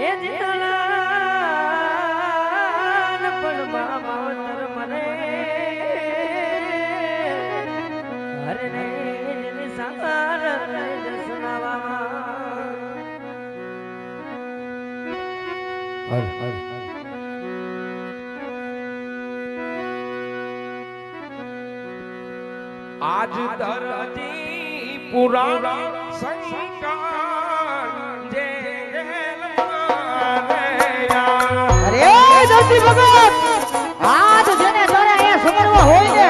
એ જીતલાલ પણ માવતર મને હરે ને જેની સાકાર સુનાવા આજ ધરતી પુરાણ સંસ્કાર જે અરે ધરતી ભગત આજ જેને તારે અહીંયા સમરવા હોય ને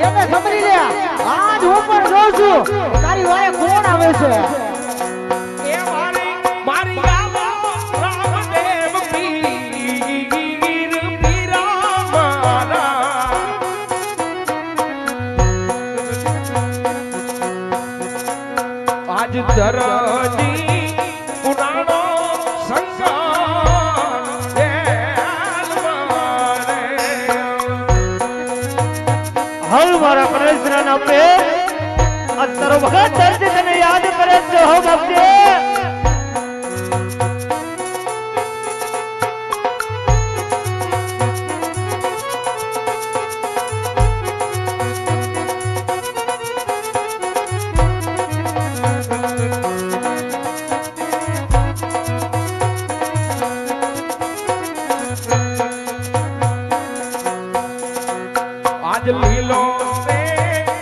એને સમરી લે આજ હું પણ જોઉં છું તારી વારે કોણ આવે છે એ મારી રામદેવ પીર પીરામારા આજ ધરતી પુરાણો સંસાર હલ મારા કૃષ્ણ ના પે અત્તર વખત ધરતી તને યાદ કરે છે હો ભક્તિ આજ લીલો રે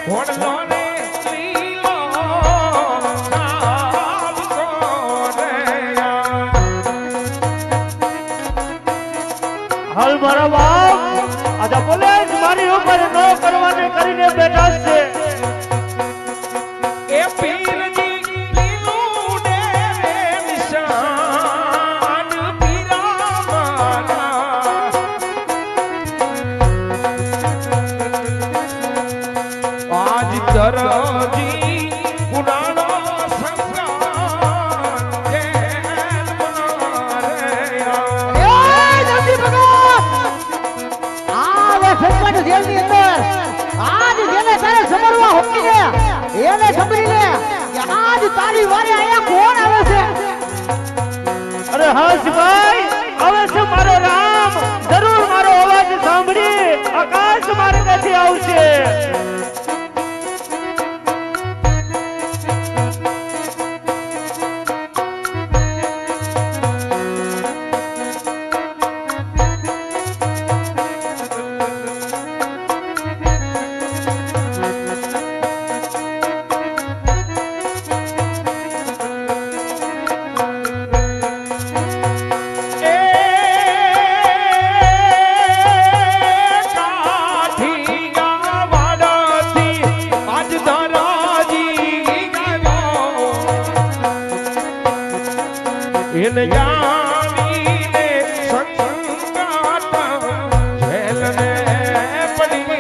ઘોડલો ને લીલો ચાલતો રે હલ મારા બાપ આજા બોલે મારી ઉપર ન કરવાને કરીને બેઠા છે એ પીરજી લીલું ને નિશાન પીરામારા આજ ધરતી પુરાણો સંસ્કાર જેલ મારે એ ધરતી ભગત આ સંકટ જેલની અંદર આજ જેને તારે સમરવા હોય ને એને સમરી લે કે આજ તારી વારે અહીંયા કોણ આવે છે અરે હસભાઈ હવે છે મારો રામ જરૂર મારો અવાજ સાંભળી આકાશ માર્ગથી આવશે એને જાણીને સંગાત જેલને પડી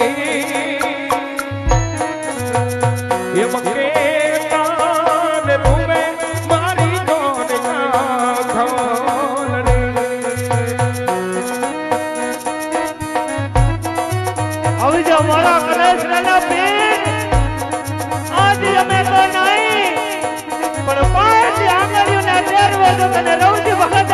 એમ કેતાન રૂમે મારી જોન ખોલ રે આવી જા મારા કૃષ્ણના પીર આજે અમે તો નહીં પણ પાંચ આંગળીઓના 13 વેદો તને રવજી વખત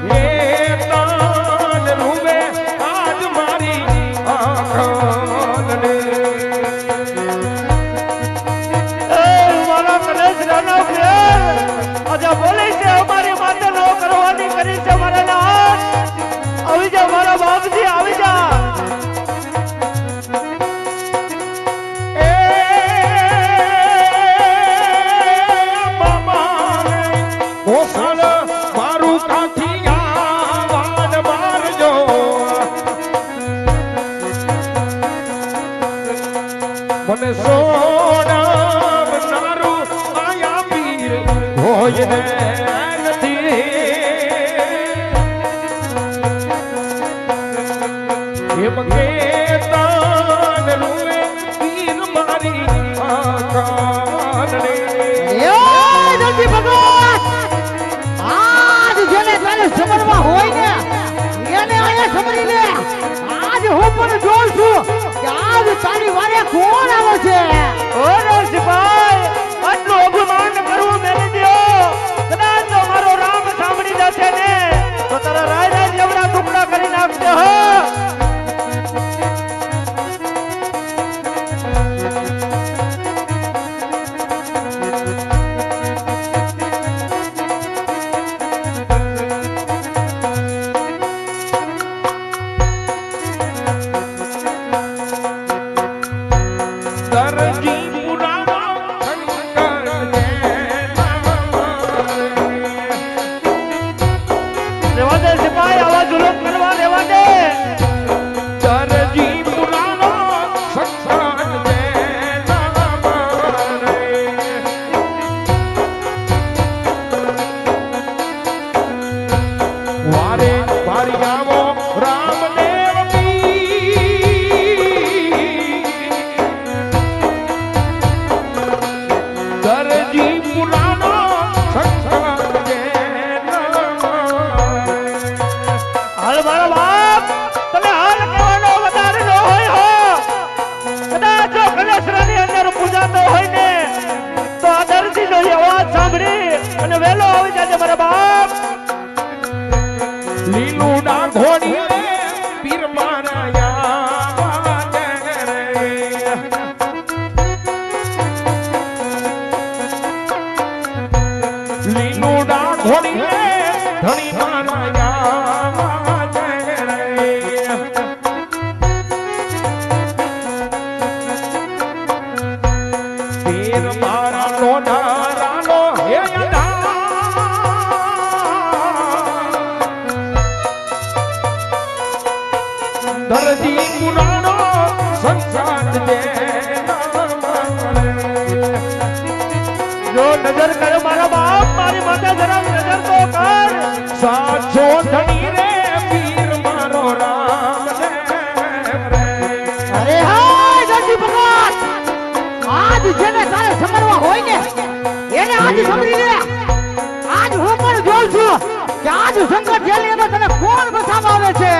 મંગેતાન રૂવે આજ મારી આંખને મારા કલેશ રાના પ્રેમ આજે બોલે છે અમારી માતે નો કરવાની કરી છે મારા નાથ આવી જા મારા બાપજી આવી જા એ મામા ગોસળ મારું કાઠિયા વાન મારજો મને સોનામ નારું આયા પીર હોય ને નથી એ મંગેતાન રૂવે પીર મારી આંખને એ નથી ભગવાન આજ જેને તારે સમરવા હોય ને એને આયા સમરી લે આજ હું પણ જોઉં છું કે આજ તારી વારે કોણ આવે છે ઓ રણજીભાઈ આટલું અભિમાન કરવું મેલી દ્યો કદાચ જો મારો રામ સાંભળી જશે ને તો તારા રાય રાય જેવડા ટુકડા કરી નાખશે હો દરજી પુરાણો શંકર રેવા દે સિપાઈ આવા જુલમ કરવા રેવા દે દરજી પુરાણો શંકર વારે વારી આવો રામદેવ દરજી પુરાણો હાલ મારા બાપ તમે હાલ કહેવાનો વધારે ન હોય હો કદાચ જો કલેશરાની અંદર પૂજાતો હોય ને તો આ દરજીનો એ અવાજ સાંભળી અને વહેલો આવી જાજે મારા બાપ લીલું ના ઘોડી પીર મારાયા લીલું ના ઘોડી ધણી મારાયા પીર મારા લોઢા રાનો હે દરજી પુરાણો સંસાર જો નજર કર મારા બાપ મારી માથે જરા નજર તો કર સાચો ધણી રે પીર મારો રામ અરે હાય નથી ભગવાન આજ જેને તારે સમરવા હોય ને એને આજ સમરી લે આજ હું પણ જોઉં છું કે આજ સંકટ જેલી અંદર તને કોણ બસાવવા આવે છે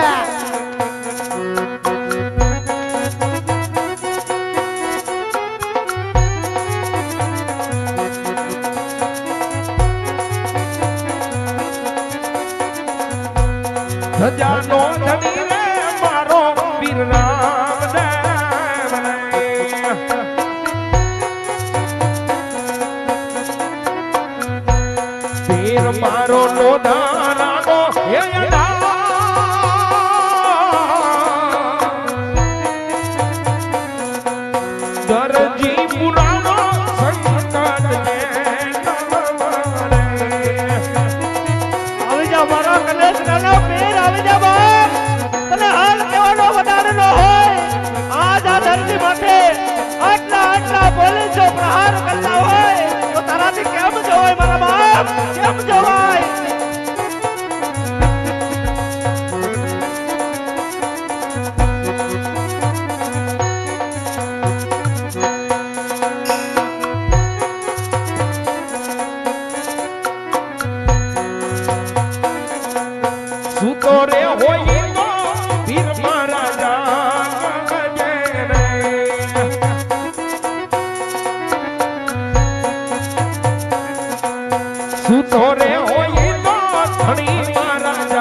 ધજાનો ધણી રે મારો પીર રામ પીર મારો લોઢા રાનો હે દરજી પુરાણો સંકટ આવી જા મારા કલેશરાનો પીર આવી જા બાપ તને હાલ કહેવાનો વધારે ન હોય આજ આ દરજી માથે આટલા પોલીસો પ્રહાર કરતા હોય તો તારાથી કેમ જવાય મારા બાપ કેમ જવાય સુતો રે હોય તો પીર મારા જાગજે રે સુતો રે હોય તો ધણી મારા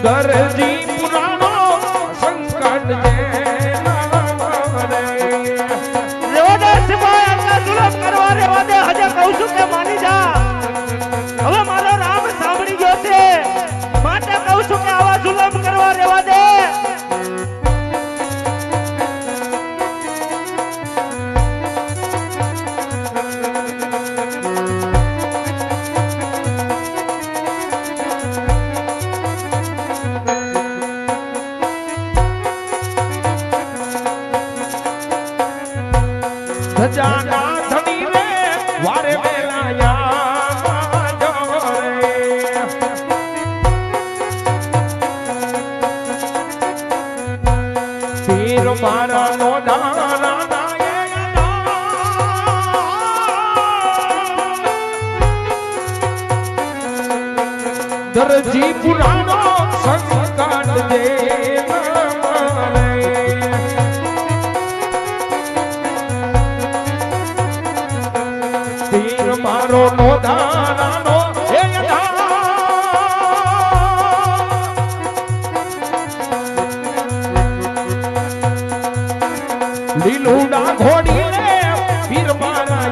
દરજી પુરાણો સંકટ જે રેવાદે સિપાઈ આટલા જુલમ કરવા રેવા દે હજે કહું છું કે માની જા હવે મારો રામ સાંભળી ગયો છે માટે કહું છું કે આવા જુલમ કરવા રેવા દે ધજાના ધણી રે વારે વેલાયા જોરે પીર મારા નો દરજી પુરાણો સંકટ જે મારો નો દાનાનો હે લીલુડા ઘોડી રે પીર મારા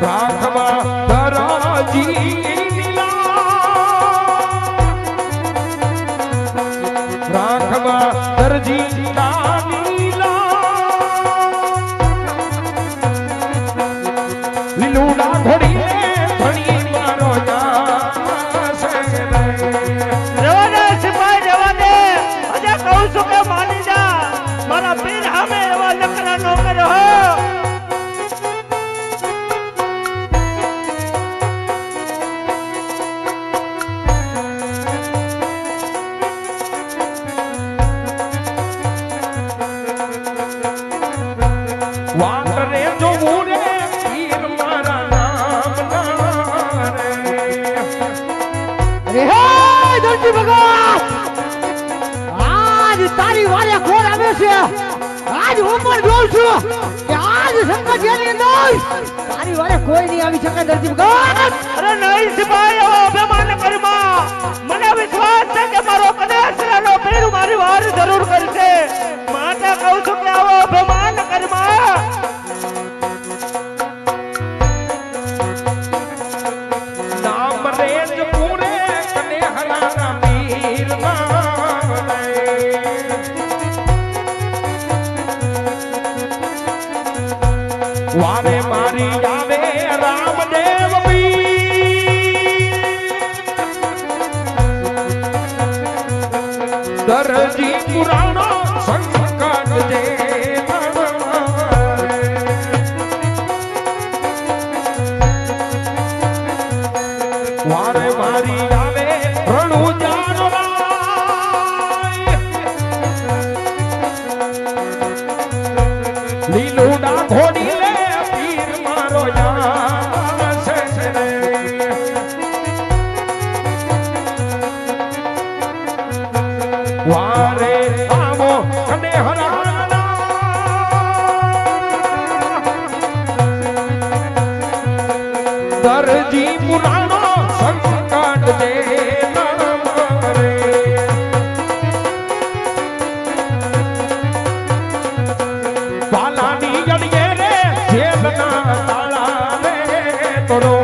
રાખવા દરજી રાખવા દરજી લીલુડા ઘોડી ધણી મારો રેવાદે સિપાઈ રેવાદે હજે કહું છું કે માની જા મારા પીર સામે એવા નકરા નો કર્યો હો વાટ રે જોવું રે પીર મારા નામ રે અરે હે દરજી ભગવાન આજ તારી વારે કોણ આવે છે આજ હું પણ જોઉં છું કે આજ સંકટ જેની અંદર તારી વારે કોઈ નહીં આવી શકે દરજી ભગવાન અરે નહીં સિપાઈ એવો અભિમાન કરમાં મને વિશ્વાસ છે કે મારો કદાચનો પીર મારી વાર જરૂર કરશે માટે કહું છું કે આવો અભિમાન કરમાં નામ રેજ પૂરે કને હરાના પીર વારે મારી આવે રામદેવ દરજી પુરાણો સંકટ જે વારે મારી આવે રણુ જાનો લીલુડા ઘોડી રે પીર મારો વારે આવો કને હરાના દરજી પુરાણો સંકટ જે રે વાલાની અડીએ રે જેલના તાળા રે તોડો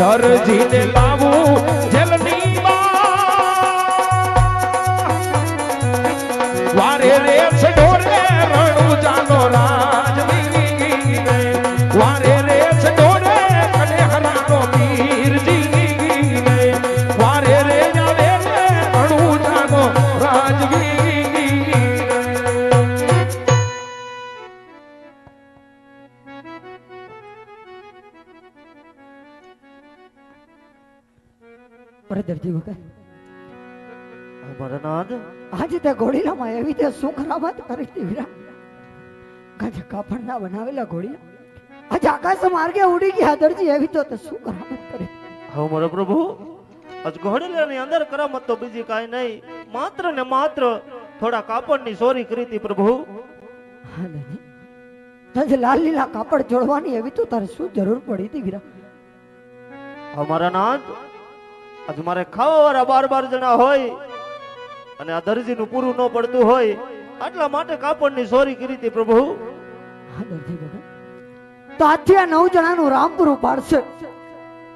દરજીને લાવું જેલની વારે રે છડોરે રણુ જાનો રાજવી વારે રે છડોરે કને હરાનો પીરજી વારે રે આવે રણુ જાનો રાજવી અરે દરજી ભગવાન ભરનાથ આજે તે ઘોડીલામાં એવી તે શું ખરાબત કરી હતી વીરા કાજે કાપડના બનાવેલા ઘોડીલા આજે આકાશ માર્ગે ઉડી ગયા દરજી એવી તો તે શું ખરાબત કરી હવે મારો પ્રભુ આજ ઘોડીલાની અંદર કરામત તો બીજી કાંઈ નહીં માત્ર ને માત્ર થોડા કાપડની ચોરી કરી હતી પ્રભુ. હા દરજી, આજે લાલ લીલા કાપડ જોડવાની એવી તો તારે શું જરૂર પડી હતી વીરા? અમારા નાથ આજ મારે ખાવા વાળા 12 જણા હોય અને આ દરજીનું પૂરું ન પડતું હોય આટલા માટે કાપડની ચોરી કરી હતી પ્રભુ. હા દરજી બાબા, તો આજથી આ 9 જણાનું રામ પૂરું પાડશે,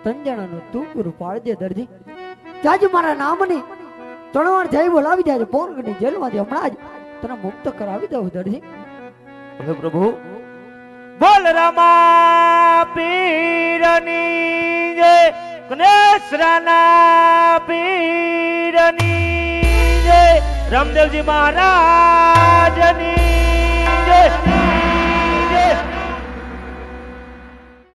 3 જણાનું તું પૂરું પાડજે દરજી. જાજ મારા નામની 3 વાર જય બોલાવી જાય, પોરગની જેલમાંથી હમણાં જ તને મુક્ત કરાવી દઉં દરજી. હે પ્રભુ, બોલ રામા પીરની જય, કનેસરાના પીરની જય, રામદેવજી મહારાજની જય.